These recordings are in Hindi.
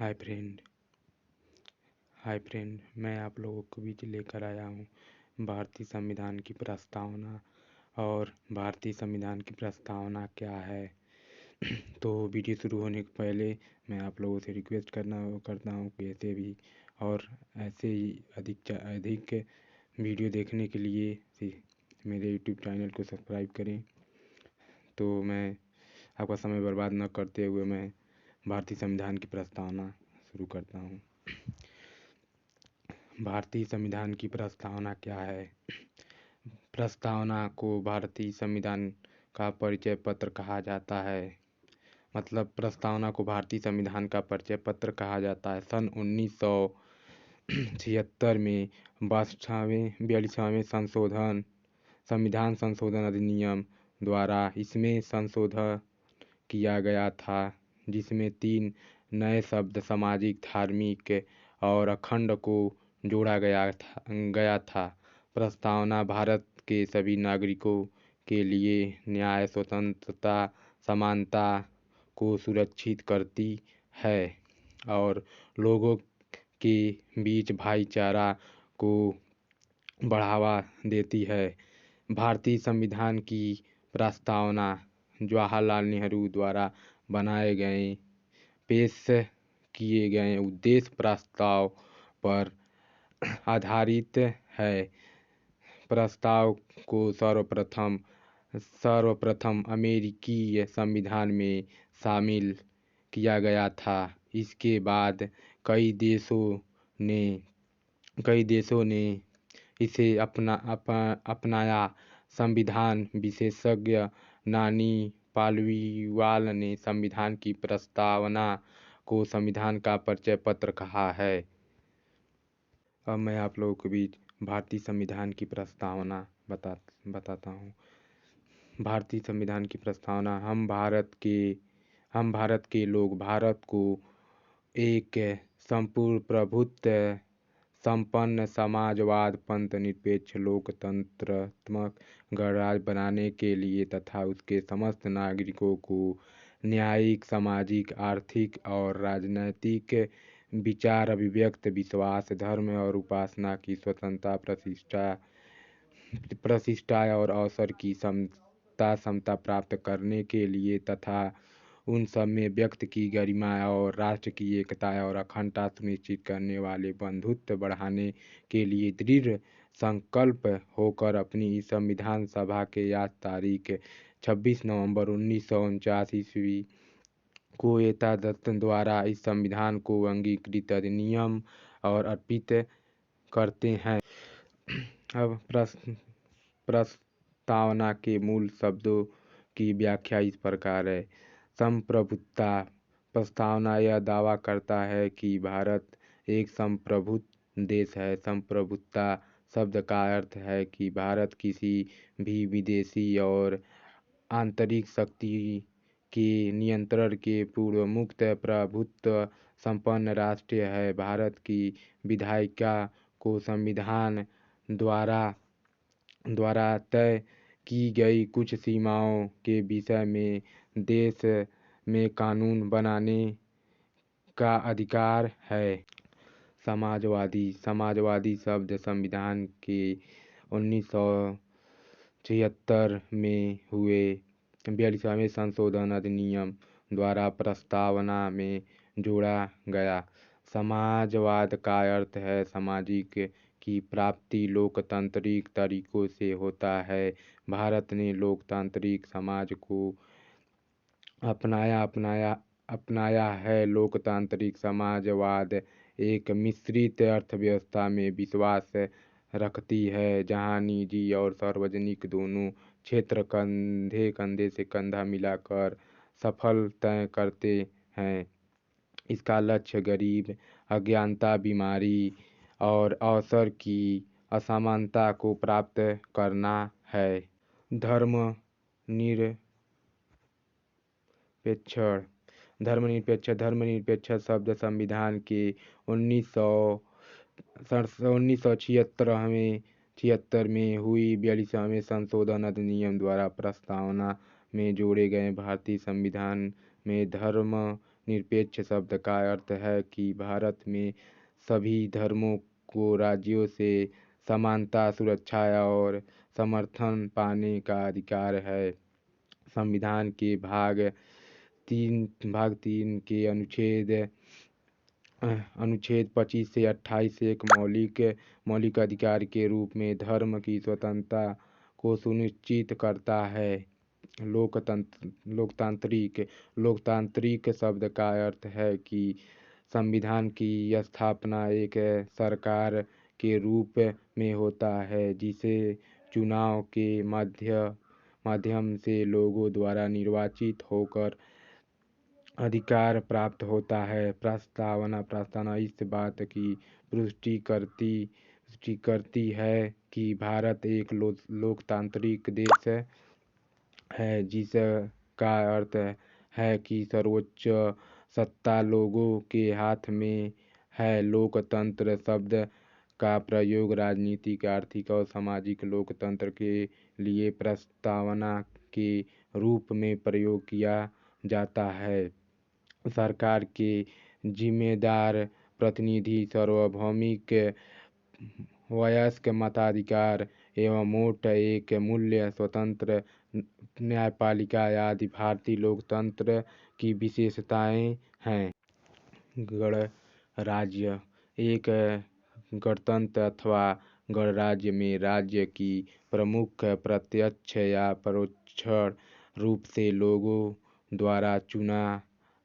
हाय फ्रेंड हाय फ्रेंड मैं आप लोगों के बीच लेकर आया हूँ भारतीय संविधान की प्रस्तावना। और भारतीय संविधान की प्रस्तावना क्या है। तो वीडियो शुरू होने के पहले मैं आप लोगों से रिक्वेस्ट करता हूँ कि ऐसे भी और ऐसे ही अधिक वीडियो देखने के लिए मेरे यूट्यूब चैनल को सब्सक्राइब करें। तो मैं आपका समय बर्बाद न करते हुए मैं भारतीय संविधान की प्रस्तावना शुरू करता हूँ। भारतीय संविधान की प्रस्तावना क्या है। प्रस्तावना को भारतीय संविधान का परिचय पत्र कहा जाता है। मतलब प्रस्तावना को भारतीय संविधान का परिचय पत्र कहा जाता है। सन 1976 में 42वें संविधान संशोधन अधिनियम द्वारा इसमें संशोधन किया गया था, जिसमें 3 नए शब्द सामाजिक, धार्मिक और अखंड को जोड़ा गया था। प्रस्तावना भारत के सभी नागरिकों के लिए न्याय, स्वतंत्रता, समानता को सुरक्षित करती है और लोगों के बीच भाईचारा को बढ़ावा देती है। भारतीय संविधान की प्रस्तावना जवाहरलाल नेहरू द्वारा बनाए गए पेश किए गए उद्देश्य प्रस्ताव पर आधारित है। प्रस्ताव को सर्वप्रथम अमेरिकी संविधान में शामिल किया गया था। इसके बाद कई देशों ने इसे अपनाया। संविधान विशेषज्ञ नानी पालीवाल ने संविधान की प्रस्तावना को संविधान का परिचय पत्र कहा है। अब मैं आप लोगों के बीच भारतीय संविधान की प्रस्तावना बताता हूँ। भारतीय संविधान की प्रस्तावना हम भारत के लोग भारत को एक संपूर्ण प्रभुत्व संपन्न समाजवाद, पंथ निरपेक्ष, लोकतंत्रात्मक गणराज्य बनाने के लिए तथा उसके समस्त नागरिकों को न्यायिक, सामाजिक, आर्थिक और राजनैतिक विचार, अभिव्यक्ति, विश्वास, धर्म और उपासना की स्वतंत्रता, प्रतिष्ठा और अवसर की समता प्राप्त करने के लिए तथा उन सब में व्यक्ति की गरिमा और राष्ट्र की एकता और अखंडता सुनिश्चित करने वाले बंधुत्व बढ़ाने के लिए दृढ़ संकल्प होकर अपनी इस संविधान सभा के आज तारीख 26 नवंबर 1949 ईस्वी को यथादत्त द्वारा इस संविधान को अंगीकृत अधिनियम और अर्पित करते हैं। अब प्रस्तावना के मूल शब्दों की व्याख्या इस प्रकार है। संप्रभुता। प्रस्तावना यह दावा करता है कि भारत एक संप्रभुत्व देश है। संप्रभुता शब्द का अर्थ है कि भारत किसी भी विदेशी और आंतरिक शक्ति के नियंत्रण के पूर्व मुक्त प्रभुत्व संपन्न राष्ट्र है। भारत की विधायिका को संविधान द्वारा तय की गई कुछ सीमाओं के विषय में देश में कानून बनाने का अधिकार है। समाजवादी शब्द संविधान के 1976 में हुए 42वें संशोधन अधिनियम द्वारा प्रस्तावना में जोड़ा गया। समाजवाद का अर्थ है सामाजिक की प्राप्ति लोकतांत्रिक तरीकों से होता है। भारत ने लोकतांत्रिक समाज को अपनाया है। लोकतांत्रिक समाजवाद एक मिश्रित अर्थव्यवस्था में विश्वास रखती है, जहां निजी और सार्वजनिक दोनों क्षेत्र कंधे से कंधा मिलाकर सफल तय करते हैं। इसका लक्ष्य गरीब, अज्ञानता, बीमारी और अवसर की असमानता को प्राप्त करना है। धर्मनिरपेक्ष शब्द संविधान के 1976 में हुई 42वें संशोधन अधिनियम द्वारा प्रस्तावना में जोड़े गए। भारतीय संविधान में धर्म निरपेक्ष शब्द का अर्थ है कि भारत में सभी धर्मों को राज्यों से समानता, सुरक्षा और समर्थन पाने का अधिकार है। संविधान के भाग 3 के अनुच्छेद 25 से 28 एक मौलिक अधिकार के रूप में धर्म की स्वतंत्रता को सुनिश्चित करता है। लोकतांत्रिक लोकतांत्रिक शब्द का अर्थ है कि संविधान की स्थापना एक सरकार के रूप में होता है जिसे चुनाव के माध्यम से लोगों द्वारा निर्वाचित होकर अधिकार प्राप्त होता है। प्रस्तावना इस बात की पुष्टि करती है कि भारत एक लोकतांत्रिक देश है जिसका अर्थ है कि सर्वोच्च सत्ता लोगों के हाथ में है। लोकतंत्र शब्द का प्रयोग राजनीतिक, आर्थिक और सामाजिक लोकतंत्र के लिए प्रस्तावना के रूप में प्रयोग किया जाता है। सरकार के जिम्मेदार प्रतिनिधि सार्वभौमिक, वयस्क मताधिकार एवं वोट, एक मूल्य स्वतंत्र न्यायपालिका आदि भारतीय लोकतंत्र की विशेषताएं हैं। गणराज्य एक गणतंत्र अथवा गणराज्य में राज्य की प्रमुख प्रत्यक्ष या परोक्ष रूप से लोगों द्वारा चुना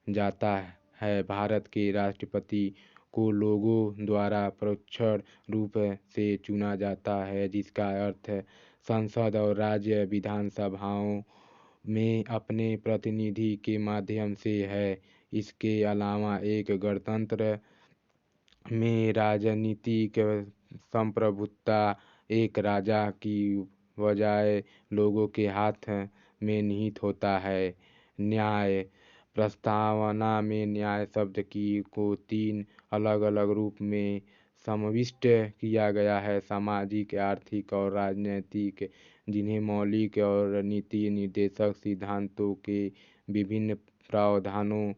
जाता है। भारत के राष्ट्रपति को लोगों द्वारा परोक्ष रूप से चुना जाता है, जिसका अर्थ संसद और राज्य विधानसभाओं में अपने प्रतिनिधि के माध्यम से है। इसके अलावा एक गणतंत्र में राजनीतिक संप्रभुता एक राजा की बजाय लोगों के हाथ में निहित होता है। न्याय प्रस्तावना में न्याय शब्द को 3 अलग-अलग रूप में समाविष्ट किया गया है: सामाजिक, आर्थिक और राजनीतिक, जिन्हें मौलिक और नीति निर्देशक सिद्धांतों के विभिन्न प्रावधानों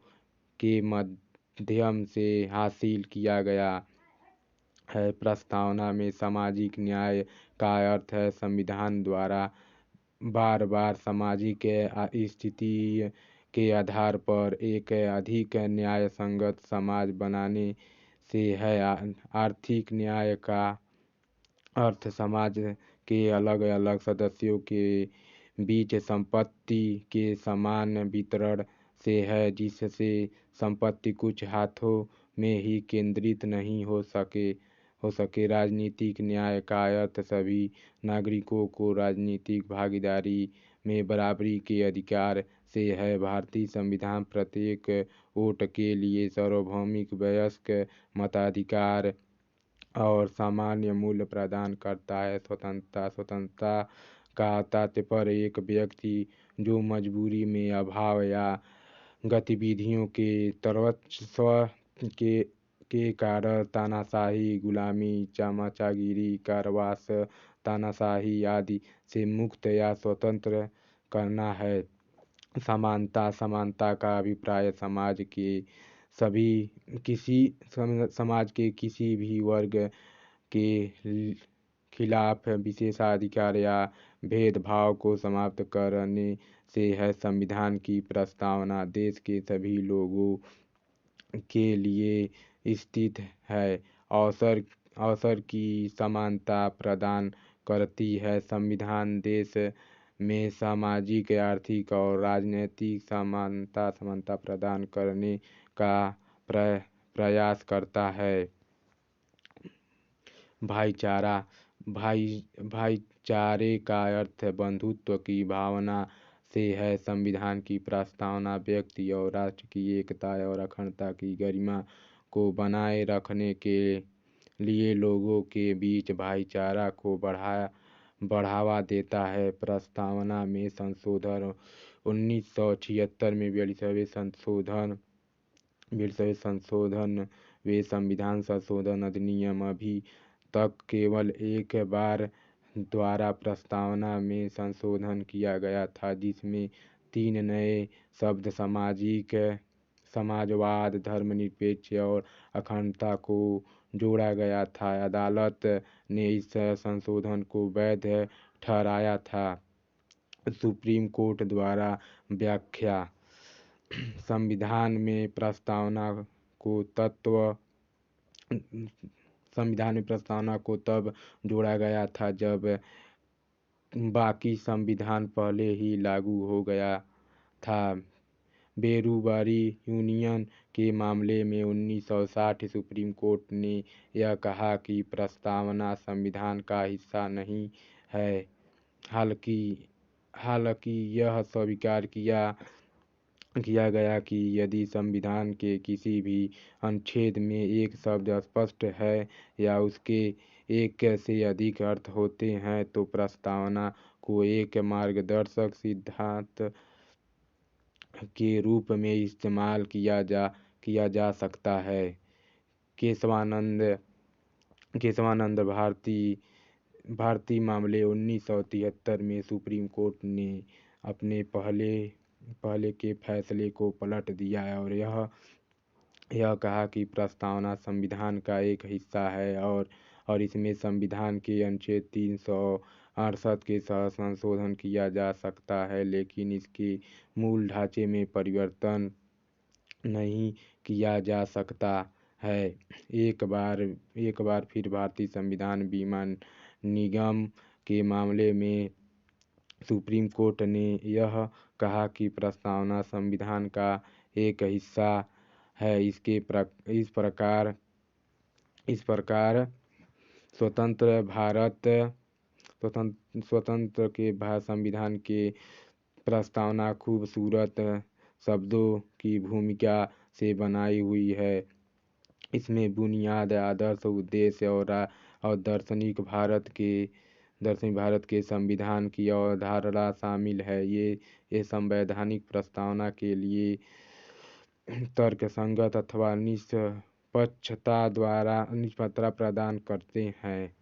के माध्यम से हासिल किया गया है। प्रस्तावना में सामाजिक न्याय का अर्थ है संविधान द्वारा बार-बार सामाजिक स्थिति के आधार पर एक अधिक न्यायसंगत समाज बनाने से है। आर्थिक न्याय का अर्थ समाज के अलग-अलग सदस्यों के बीच संपत्ति के समान वितरण से है, जिससे संपत्ति कुछ हाथों में ही केंद्रित नहीं हो सके। राजनीतिक न्याय का अर्थ सभी नागरिकों को राजनीतिक भागीदारी में बराबरी के अधिकार से है। भारतीय संविधान प्रत्येक वोट के लिए सार्वभौमिक, वयस्क मताधिकार और सामान्य मूल्य प्रदान करता है। स्वतंत्रता का तात्पर्य एक व्यक्ति जो मजबूरी में, अभाव या गतिविधियों के सर्वस्व के कारण तानाशाही, गुलामी, चामचागिरी, कारावास, तानाशाही आदि से मुक्त या स्वतंत्र करना है। समानता का अभिप्राय समाज के किसी भी वर्ग के खिलाफ विशेषाधिकार या भेदभाव को समाप्त करने से है। संविधान की प्रस्तावना देश के सभी लोगों के लिए स्थित है, अवसर की समानता प्रदान करती है। संविधान देश में सामाजिक, आर्थिक और राजनीतिक समानता प्रदान करने का प्रयास करता है। भाईचारे का अर्थ बंधुत्व की भावना से है। संविधान की प्रस्तावना व्यक्ति और राष्ट्र की एकता और अखंडता की गरिमा को बनाए रखने के लिए लोगों के बीच भाईचारा को बढ़ावा देता है। प्रस्तावना में संशोधन 1976 में 42वें संशोधन वे संविधान संशोधन अधिनियम अभी तक केवल एक बार द्वारा प्रस्तावना में संशोधन किया गया था, जिसमें 3 नए शब्द समाजवाद, धर्मनिरपेक्ष और अखंडता को जोड़ा गया था। अदालत ने इस संशोधन को वैध ठहराया था। सुप्रीम कोर्ट द्वारा व्याख्या। संविधान में प्रस्तावना को तत्व संविधान में प्रस्तावना को तब जोड़ा गया था जब बाकी संविधान पहले ही लागू हो गया था। बेरूबारी यूनियन के मामले में 1960 सुप्रीम कोर्ट ने यह कहा कि प्रस्तावना संविधान का हिस्सा नहीं है। हालांकि यह स्वीकार किया गया कि यदि संविधान के किसी भी अनुच्छेद में एक शब्द स्पष्ट है या उसके एक से अधिक अर्थ होते हैं तो प्रस्तावना को एक मार्गदर्शक सिद्धांत के रूप में इस्तेमाल किया जा सकता है। केशवानंद भारती मामले 1973 में सुप्रीम कोर्ट ने अपने पहले के फैसले को पलट दिया और यह कहा कि प्रस्तावना संविधान का एक हिस्सा है और इसमें संविधान के अनुच्छेद 368 के तहत संशोधन किया जा सकता है, लेकिन इसके मूल ढांचे में परिवर्तन नहीं किया जा सकता है। एक बार फिर भारतीय संविधान बीमा निगम के मामले में सुप्रीम कोर्ट ने यह कहा कि प्रस्तावना संविधान का एक हिस्सा है। इस प्रकार स्वतंत्र के संविधान के प्रस्तावना खूबसूरत शब्दों की भूमिका से बनाई हुई है। इसमें बुनियाद, आदर्श, उद्देश्य और दर्शनिक भारत के संविधान की अवधारणा शामिल है। ये संवैधानिक प्रस्तावना के लिए तर्कसंगत अथवा निष्पक्षता प्रदान करते हैं।